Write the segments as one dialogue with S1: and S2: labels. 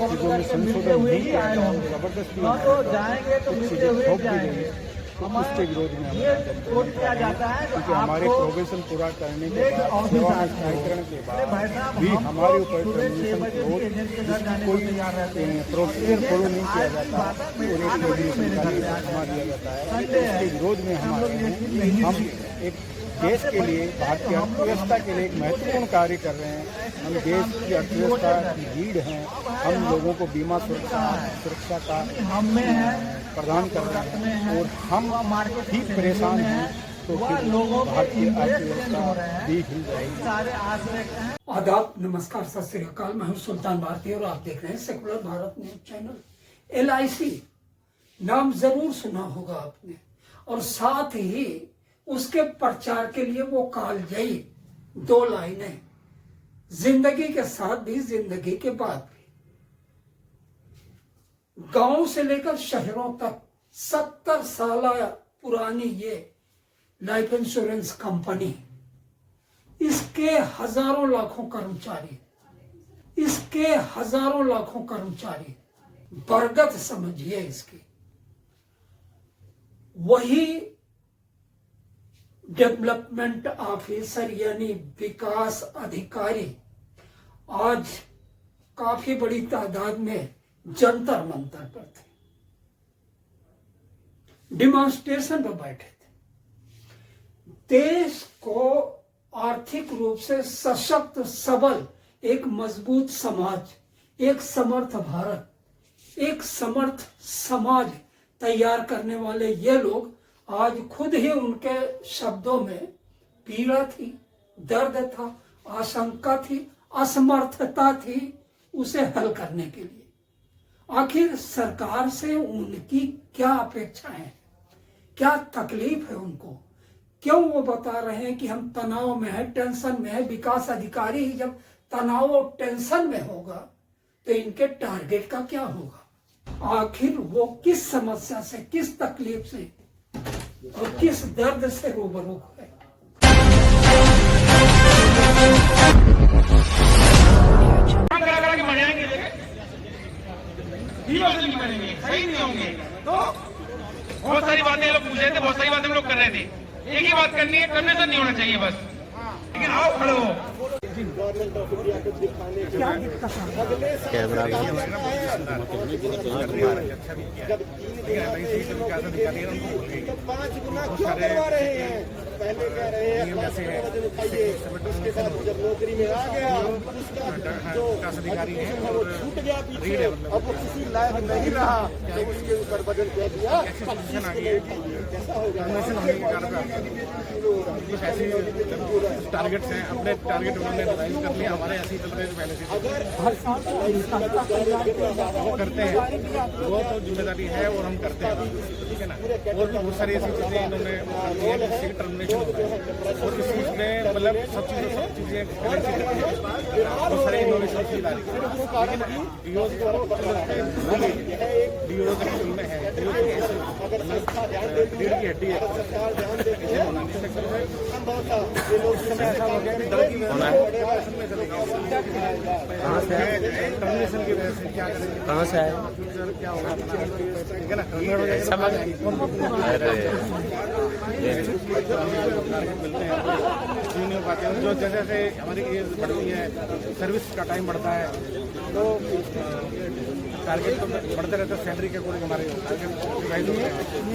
S1: चीज़ों में संशोधन नहीं किया गया, जबरदस्ती कुछ चीज़ें थोप दी गई है, तो उसके विरोध में हम किया जाता है। क्योंकि हमारे प्रोबेशन पूरा करने के बाद, सेवा में स्थायीकरण के बाद भी हमारे ऊपर टर्मिनेशन कोई प्रोसीजर फॉलो नहीं किया जाता और एक टर्मिनेशन का जमा दिया जाता है। इसके विरोध में हम एक देश के लिए, भारतीय अर्थव्यवस्था के लिए एक महत्वपूर्ण कार्य कर रहे हैं। हम देश की अर्थव्यवस्था की रीढ़ हैं। हम लोगों को बीमा सुरक्षा का प्रदान कर रहे हैं और हम ठीक परेशान हैं तो फिर भारतीय अर्थव्यवस्था भी हिल जाएगी।
S2: आदाब, नमस्कार, सत श्री अकाल। मैं हूं सुल्तान भारती और आप देख रहे हैं secular Bharat news channel. LIC नाम जरूर सुना होगा आपने, और साथ ही उसके प्रचार के लिए वो कालजयी 2 लाइनें, जिंदगी के साथ भी जिंदगी के बाद भी। गांव से लेकर शहरों तक 70 साल पुरानी ये लाइफ इंश्योरेंस कंपनी, इसके हजारों लाखों कर्मचारी, बरगद समझिए इसकी। वही डेवलपमेंट ऑफिसर यानी विकास अधिकारी आज काफी बड़ी तादाद में जंतर मंतर पर थे, डिमॉन्स्ट्रेशन पर बैठे थे। देश को आर्थिक रूप से सशक्त, सबल, एक मजबूत समाज, एक समर्थ भारत, एक समर्थ समाज तैयार करने वाले ये लोग आज खुद ही, उनके शब्दों में पीड़ा थी, दर्द था, आशंका थी, असमर्थता थी उसे हल करने के लिए। आखिर सरकार से उनकी क्या अपेक्षाएं हैं, क्या तकलीफ है उनको, क्यों वो बता रहे हैं कि हम तनाव में है, टेंशन में है। विकास अधिकारी ही जब तनाव और टेंशन में होगा तो इनके टारगेट का क्या होगा? आखिर वो किस समस्या से, किस तकलीफ से और किस दर्द से रूबरू है?
S3: सही नहीं होंगे तो बहुत सारी बातें लोग पूछ रहे थे, बहुत सारी बातें हम लोग कर रहे थे। एक ही बात करनी है, करने से नहीं होना चाहिए बस। लेकिन आओ खड़े हो। गवर्नमेंट ऑफ इंडिया को दिखाने के अगले कैमरा जब 5 गुना क्यों करवा रहे हैं? पहले कह रहे हैं उठाइए, उसके साथ जब नौकरी में आ गया उसका जो अधिकारी है वो छूट गया पीछे, अब वो किसी लायक नहीं रहा तो उसके ऊपर वजन कह दिया। कैसा होगा?
S4: ऐसे टारगेट्स हैं, अपने टारगेट उन्होंने डिजाइन कर लिया, हमारे ऐसे ही चल रहे थे पहले से।
S3: अगर
S4: करते हैं वो तो जिम्मेदारी है और हम करते हैं, ठीक है ना। और भी बहुत सारी ऐसी चीजें इन्होंने टर्मिनेशन और इस चीज में मतलब सब चीजें बहुत सारे इनोवेशन की डाली है। रीढ़ की हड्डी है, टर्मिनेशन की वजह से क्या कहाँ से आए, क्या होगा, ठीक है ना। मिलते हैं नहीं हो पाते हैं। जो जैसे जैसे हमारी एज बढ़ती है, सर्विस का टाइम बढ़ता है, तो टारगेट तो बढ़ते रहते हैं। सैलरी के अकॉर्डिंग हमारे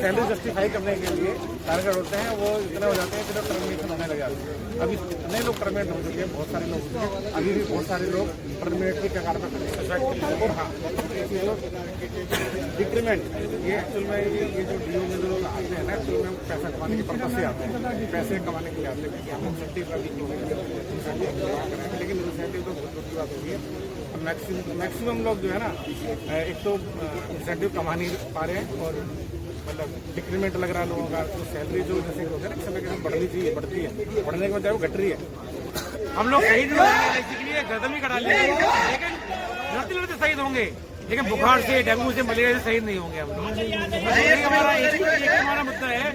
S4: सैलरी जस्टिफाई करने के लिए टारगेट होते हैं, वो इतना हो जाते हैं कि टर्मिनेशन होने लग जाते हैं। अभी नए लोग टर्मिनेट हो चुके हैं, बहुत सारे लोग हो चुके हैं, अभी भी बहुत सारे लोग टर्मिनेट की कगार पर खड़े हैं। और हाँ, डिक्रीमेंट ये एक्चुअल में ये जो डीओ में जो लोग आते हैं ना, एक्चुअल में पैसा कमाने के पर्पज से आते हैं, पैसे कमाने के लिए आते हैं कि हम इंसेंटिव का भी लेकिन इंसेंटिव तो बहुत बड़ी बात होगी है। मैक्सिमम लोग जो है ना, एक तो इंसेंटिव कमा नहीं पा रहे हैं और मतलब डिक्रीमेंट लग रहा है लोगों का। तो सैलरी जो जैसे होता है ना, समय के साथ बढ़नी चाहिए, बढ़ती है, बढ़ने के बाद वो घट रही है। हम लोग शहीद हुए, गर्दन भी कटा लिए, लेकिन लड़ते लड़ते शहीद होंगे, लेकिन बुखार से, डेंगू से, मलेरिया से शहीद नहीं होंगे हम लोग। हमारा एक हमारा मुद्दा है,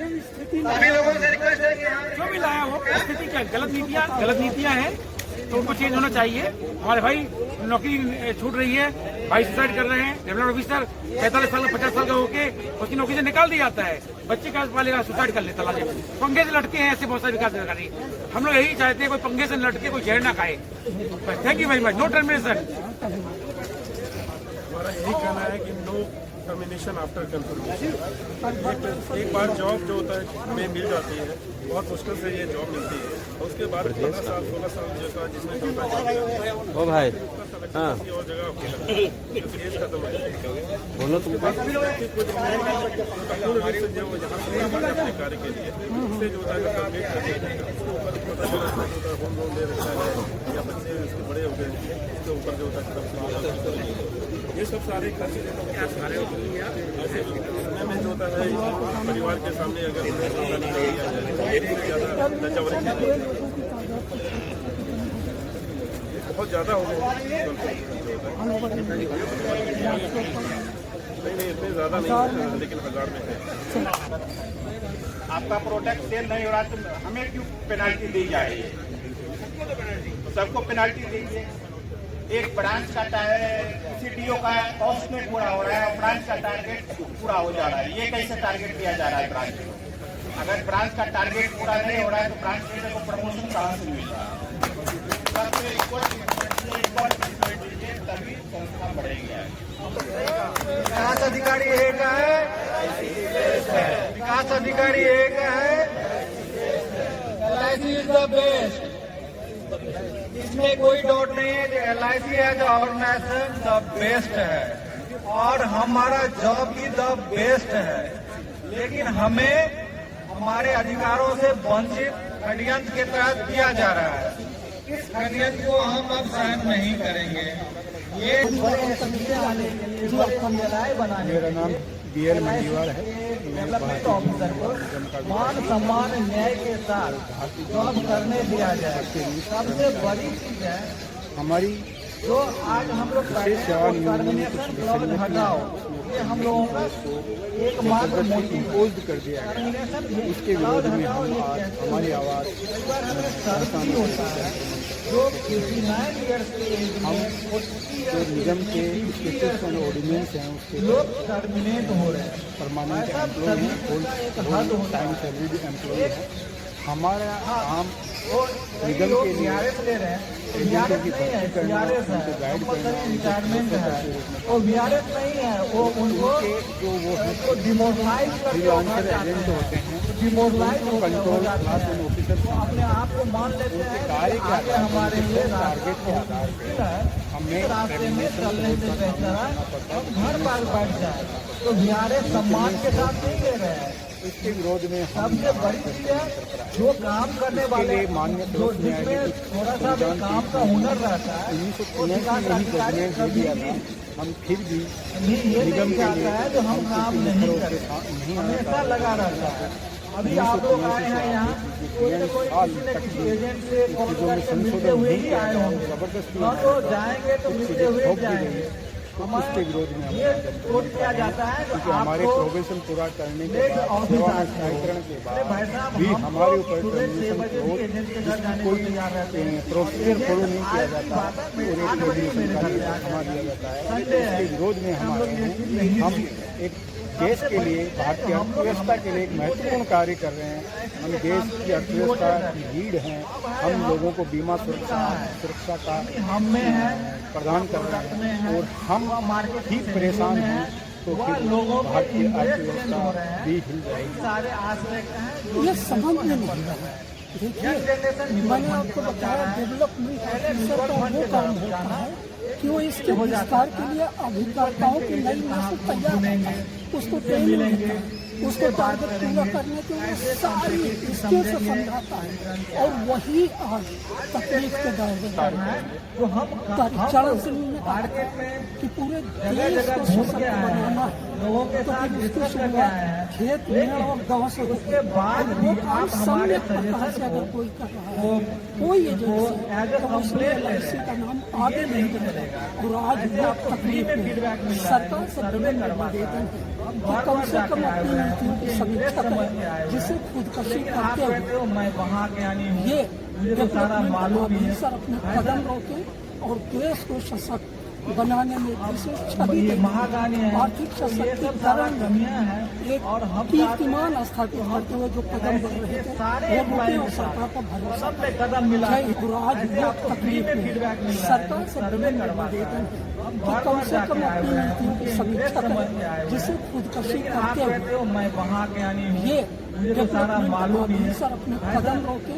S4: जो भी लाया हो स्थिति क्या गलत नीतियाँ हैं तो उनको चेंज होना चाहिए। हमारे भाई नौकरी छूट रही है, भाई सुसाइड कर रहे हैं, डेवलपमेंट ऑफिसर 45 साल का 50 साल का होके उसकी नौकरी से निकाल दिया जाता है, बच्चे का पालेगा, सुसाइड कर लेता है, पंगे से लटके हैं ऐसे बहुत सारे विकास अधिकारी। हम लोग यही चाहते हैं कोई पंगे से लटके कोई जहर ना खाए। Thank you very much. No termination.
S5: हमारा यही कहना है कि नो टर्मिनेशन आफ्टर कंफर्मेशन। एक बार जॉब जो होता है हमें मिल जाती है, बहुत मुश्किल से ये जॉब मिलती है, और उसके बाद 15 साल 16 साल जैसा जिसमें
S6: ओ भाई हाँ
S5: किसी और जगह केस खत्म हो जाएगा।
S6: बोलो तुम
S5: पूर्ण रूप से जो यहाँ से अपने कार्य के लिए इससे जो होता है कंप्लीट करके उसके ऊपर पता चला होता है होम लोन ले रखा है या बच्चे उसके बड़े हो गए, उसके ऊपर जो होता है ये सब सारे खर्च समय में जो होता है परिवार के सामने अगर बहुत ज्यादा हो गए, नहीं इतने ज्यादा नहीं, लेकिन 1000 में है।
S3: आपका प्रोडक्ट सेल नहीं हो रहा तो हमें क्यों पेनाल्टी दी जा रही है? सबको पेनाल्टी दीजिए। एक ब्रांच का सीडीओ का कॉस्ट में पूरा हो रहा है और ब्रांच का टारगेट पूरा हो जा रहा है। ये कैसे टारगेट दिया जा रहा है ब्रांच को? अगर ब्रांच का टारगेट पूरा नहीं हो रहा है तो ब्रांच लीडर को प्रमोशन कहाँ से मिल रहा है? तभी संस्था बढ़ेगी। विकास अधिकारी एक है, विकास अधिकारी एक है। LIC इज द बेस्ट, इसमें कोई डाउट नहीं है कि LIC as organisation the best है और हमारा जॉब भी द बेस्ट है, लेकिन हमें हमारे अधिकारों से वंचित षड्यंत्र के तहत किया जा रहा है। इस षड्यंत्र को हम अब सहन नहीं करेंगे। ये
S1: मेरा नाम BL मंडीवाल है।
S7: डेवलपमेंट ऑफिसर को मान सम्मान न्याय के साथ जॉब करने दिया जाए। सबसे बड़ी चीज है
S1: हमारी
S7: जो आज हम लोग टर्मिनेशन क्लॉज हटाओ, ये हम लोगों का एकमात्र मोटिव
S1: इम्पोज कर दिया गया, उसके विरोध में हम आज हमारी आवाज
S7: सर्दी होता है जो 59 ईयर्स के एज में
S1: जो निगम के स्टेटस एंड ऑर्डिनेंस हैं उसके
S7: लोग टर्मिनेट हो रहे हैं।
S1: परमानेंट एम्प्लॉय हैं, फुल टाइम सैलरीड एम्प्लॉय है। हमारा काम निगम के लिए
S7: ले रहे हैं, VRS नहीं है, VRS है, कंपलसरी रिटायरमेंट है। वो VRS नहीं है, वो उनको
S1: जो वो है
S7: डिमोरलाइज
S1: फ्रीलांसर एजेंट होते हैं,
S7: demoralise
S1: control class and officer
S7: अपने आप को मान लेते हैं
S1: कार्य
S7: कि
S1: के
S7: आगे
S1: आधार
S7: हमारे लिए
S1: टारगेट के आधार पर हमें
S7: रास्ते में चलने से बेहतर है हम घर पर बैठ जाए। तो VRS सम्मान के साथ नहीं ले रहे हैं।
S1: इसके विरोध में हम
S7: सबसे बड़ी चीज है जो काम करने वाले
S1: मान्य
S7: जो जिसमें थोड़ा सा भी काम का हुनर रहता है,
S1: 1979 में ही जजमेंट दे दिया था। हम फिर भी
S7: ये नहीं चाहता है जो हम काम नहीं करते, हमेशा लगा रहता है। अभी आप लोग आए हैं यहाँ, कोई न कोई किसी न किसी एजेंट से कॉल करके मिलते हुए ही आए होंगे, हम तो जाएंगे तो मिलते हुए जाएंगे।
S1: उसके विरोध में हम
S7: ये वोट किया जाता है
S1: क्योंकि हमारे
S7: आपको
S1: प्रोबेशन पूरा करने के
S7: लेट
S1: बाद
S7: ऑफिस
S1: सेवा
S7: आते हैं।
S1: न्यायीकरण के
S7: अरे भाई
S1: बाद
S7: साहब,
S1: भी
S7: हम
S1: हमारे
S7: तो
S1: ऊपर
S7: सुबह 6
S1: टर्मिनेशन
S7: बजे भी एजेंट के घर जाने को
S1: कोई
S7: तैयार रहते हैं।
S1: प्रोसीजर फॉलो नहीं किया जाता
S7: आज
S1: और
S7: की
S1: एक
S7: बात है, 8 बजे
S1: टर्मिनेशन
S7: मेरे
S1: का
S7: घर पे आ
S1: क्षमा दिया जाता है।
S7: संडे है,
S1: इसके विरोध में हम आए हैं। हम एक देश के लिए, भारतीय अर्थव्यवस्था के लिए एक महत्वपूर्ण कार्य कर रहे हैं। हम देश की अर्थव्यवस्था की रीढ़ हैं। हम लोगों को बीमा सुरक्षा का
S7: हम में है
S1: प्रदान कर रहे हैं और हम ही परेशान हैं तो फिर
S7: लोगों के
S1: भारतीय
S7: इंटरेस्ट चेंज हो
S1: अर्थव्यवस्था
S7: रहे हैं।
S1: भी हिल जाएगी।
S7: सारे आश्रय हैं
S2: ये समझ में नहीं आ रहा है। देखिए, मैंने आपको बताया डेवलपमेंट ऑफिसर का वो काम होता है कि वो इसके विस्तार के लिए अभिकर्ताओं की नई नस्ल तैयार करता है, उसको ट्रेनिंग देता है, उसको टारगेट पूरा करने के लिए सारी स्किल से समझाता है और वही आज तकलीफ के दायरे में
S7: तो हम
S2: चरण सिंह ने कहा कि पूरे देश को सशक्त बनाना है
S7: लोगों के
S2: तो
S7: साथ
S2: फिर उसकी
S7: डिस्कस करके
S2: शुरुआत
S7: आए हैं।
S2: खेत में और गाँव से
S7: उसके बाद
S2: वो
S7: भी
S2: काम
S7: आप हमारे
S2: सम्यक प्रकार से
S7: सजेशन
S2: अगर
S7: को
S2: कोई कर रहा है कोई एजेंसी
S7: एज ए
S2: तो उसमें
S7: कंप्लेंट ले
S2: LIC का नाम आगे नहीं बढ़ेगा और आज लोग तकलीफ में सरकार से बड़े निवेदन है कि कम से कम अपनी नीतियों की समीक्षा करें जिसे खुदकशी करते हुए
S7: मैं वहाँ के यानी
S2: ये
S7: मुझे तो सारा मालूम ही है।
S2: सर अपने कदम रोके और देश को सशक्त बनाने में विशेष छवि
S7: ये
S2: देने,
S7: महागानी है,
S2: आर्थिक
S7: तो ये सब सारा
S2: सशक्तिकरण
S7: कमियां हैं
S2: एक
S7: और हम
S2: कीर्तिमान स्थापित करते हुए जो कदम बढ़ रहे थे
S7: सारे
S2: वो मुझे
S7: एम्प्लॉय
S2: और
S7: के साथ
S2: सरकार का भरोसा
S7: सब पे कदम मिला
S2: जय हिंद। आज
S7: ऐसे
S2: लोग
S7: आपको फ्री
S2: तकलीफ
S7: में
S2: में
S7: फीडबैक मिल रहा है
S2: सरकार से
S7: सर्वे
S2: विभिन्न
S7: करवा रहा
S2: निवेदन
S7: है
S2: है
S7: हम
S2: कि कम से कम अपनी नीतियों की समीक्षा
S7: समझ
S2: करें
S7: के आए हुए
S2: जिसे खुदकशी
S7: लेकिन आप
S2: करते
S7: कहते
S2: हुए
S7: हो मैं वहाँ के यानी हूँ,
S2: ये
S7: मुझे तो सारा मालूम ही है
S2: सर अपने कदम रोके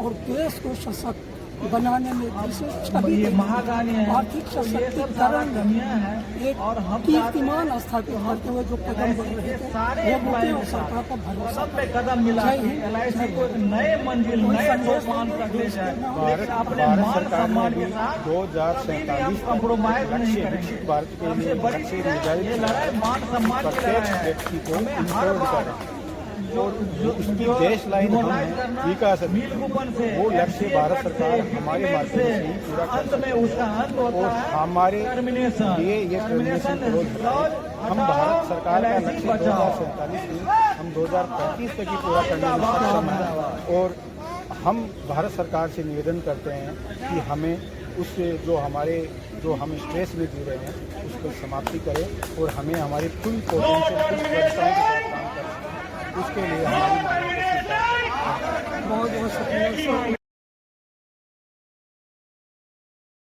S2: और देश को सशक्त बनाने में विशेष छवि
S7: ये
S2: देने,
S7: महागानी है,
S2: आर्थिक
S7: तो ये सब सारा
S2: सशक्तिकरण
S7: कमियां हैं
S2: एक
S7: और हम
S2: कीर्तिमान स्थापित करते हुए जो कदम बढ़ रहे थे
S7: सारे
S2: वो
S7: एम्प्लॉय
S2: मुझे और
S7: के
S2: सरकार
S7: साथ
S2: का भरोसा
S7: सब पे कदम मिला
S2: जय हिंद।
S7: LIC को एक नए मंजिल नए सोपान तक ले जाए लेकिन अपने मान
S1: सरकार ने
S7: सम्मान
S1: भी
S7: के साथ
S1: 2047
S7: हम कंप्रोमाइज नहीं करेंगे
S1: भारत के
S7: सबसे
S1: लिए
S7: बड़ी चीज है ये लड़ाई मान सम्मान की
S1: प्रत्येक
S7: लड़ाई है
S1: व्यक्ति को
S7: हमें हर
S1: इंक्लूड
S7: बार
S1: करें और उसकी बेस लाइन हम हैं विकास
S7: मिल कूपन से
S1: वो लक्ष्य भारत सरकार हमारे माध्यम से ही पूरा कर
S7: अंत में उसका अंत होता
S1: और
S7: है
S1: हमारे
S7: टर्मिनेशन
S1: लिए ये टर्मिनेशन हम भारत सरकार का लक्ष्य 2047 में हम 2035 तक ही पूरा करने में सक्षम हैं और हम भारत सरकार से निवेदन करते हैं कि हमें उससे जो हम स्ट्रेस में जी रहे हैं उसको समाप्ति करें और हमें हमारी फुल पोटेंशियल फुल क्षमताओं के साथ काम करें उसके लिए हमारी मांगों को स्वीकार करें।
S2: बहुत बहुत शुक्रिया।